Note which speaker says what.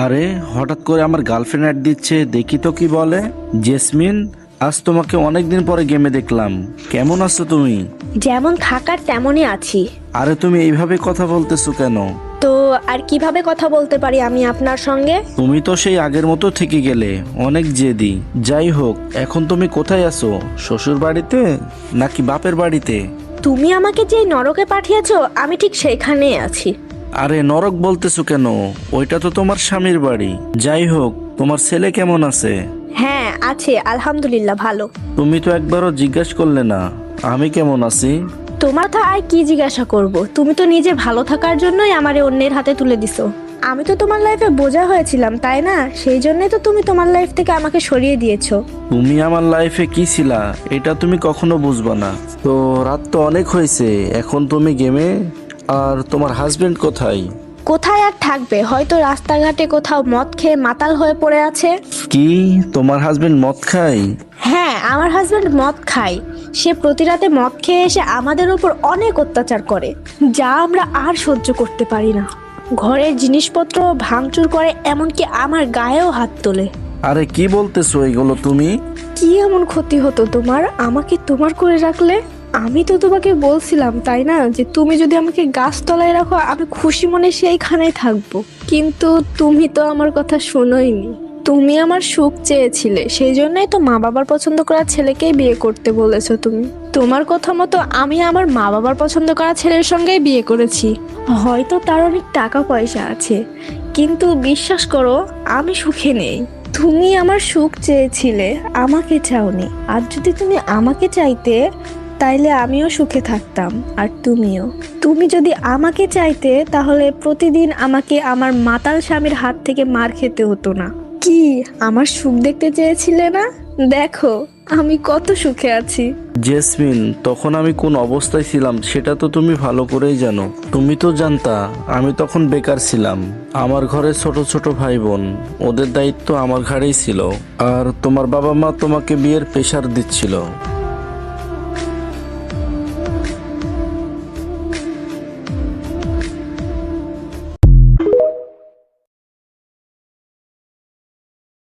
Speaker 1: আরে হঠাৎ করে আমার গার্লফ্রেন্ড অ্যাড দিচ্ছে, দেখি তো কি বলে। জেসমিন, আজ তোমাকে অনেকদিন পরে গেমে দেখলাম, কেমন আছো তুমি?
Speaker 2: যেমন থাকার তেমনই আছি।
Speaker 1: আরে তুমি এইভাবে কথা বলতেছো কেন?
Speaker 2: তো আর কিভাবে কথা বলতে পারি আমি আপনার সঙ্গে?
Speaker 1: তুমি তো সেই আগের মতো থেকে গেলে, অনেক জেদি। যাই হোক, এখন তুমি কোথায় আছো? শ্বশুর বাড়িতে নাকি বাপের বাড়িতে?
Speaker 2: তুমি আমাকে যে নরকে পাঠিয়েছো আমি ঠিক সেইখানেই আছি।
Speaker 1: আরে নরক বলতেছো কেন? ওইটা তো তোমার স্বামীর বাড়ি। যাই হোক, তোমার ছেলে কেমন আছে?
Speaker 2: হ্যাঁ আছে, আলহামদুলিল্লাহ ভালো।
Speaker 1: তুমি তো একবারও জিজ্ঞাসা করলে না আমি কেমন আছি।
Speaker 2: তোমার তো আর কি জিজ্ঞাসা করব, তুমি তো নিজে ভালো থাকার জন্যই আমারে অন্যের হাতে তুলে দিছো। আমি তো তোমার লাইফে বোঝা হয়েছিলাম, তাই না? সেই জন্যই তো তুমি তোমার লাইফ থেকে আমাকে সরিয়ে দিয়েছো।
Speaker 1: তুমি আমার লাইফে কি ছিলা এটা তুমি কখনো বুঝবা না। তো রাত তো অনেক হয়েছে, এখন তুমি গেমে। আর তোমার হাজবেন্ড কোথায়?
Speaker 2: কোথায় আর থাকবে, হয়তো রাস্তাঘাটে কোথাও মদ খেয়ে মাতাল হয়ে পড়ে আছে।
Speaker 1: কি, তোমার হাজবেন্ড মদ খায়?
Speaker 2: হ্যাঁ, আমার হাজবেন্ড মদ খায়। সে প্রতি রাতে মদ খেয়ে এসে আমাদের উপর অনেক অত্যাচার করে, যা আমরা আর সহ্য করতে পারি না। ঘরের জিনিসপত্র ভাঙচুর করে, এমনকি আমার গায়েও হাত তোলে।
Speaker 1: আরে কি বলতেছো এগুলো তুমি?
Speaker 2: কি এমন ক্ষতি হতো তোমার আমাকে তোমার করে রাখলে? আমি তো তোমাকে বলছিলাম, তাই না, যে তুমি যদি আমাকে গাছতলায় রাখো আমি খুশি মনে সেইখানেই থাকবো। কিন্তু তুমি তো আমার কথা শোনোইনি। তুমি আমার সুখ চেয়েছিলে, সেই জন্যই তো মা বাবার পছন্দ করা ছেলেকেই বিয়ে করতে বলেছো তুমি। তোমার কথা মতো আমি আমার মা বাবার পছন্দ করা ছেলের সঙ্গেই বিয়ে করেছি। হয়তো তার অনেক টাকা পয়সা আছে, কিন্তু বিশ্বাস করো আমি সুখে নেই। তুমি আমার সুখ চেয়েছিলে, আমাকে চাওনি। আর যদি তুমি আমাকে চাইতে তাইলে আমিও সুখে থাকতাম, আর তুমিও। তুমি যদি আমাকে চাইতে তাহলে প্রতিদিন আমাকে আমার মাতাল স্বামীর হাত থেকে মার খেতে হতো না। কি আমার সুখ দেখতে চেয়েছিলে না? দেখো আমি কত সুখে আছি।
Speaker 1: জেসমিন, তখন আমি কোন অবস্থায় ছিলাম সেটা তো তুমি ভালো করেই জানো। তুমি তো জানতা আমি তখন বেকার ছিলাম। আমার ঘরে ছোট ছোট ভাই বোন, ওদের দায়িত্ব আমার ঘাড়েই ছিল। আর তোমার বাবা মা তোমাকে বিয়ের প্রেশার দিচ্ছিল।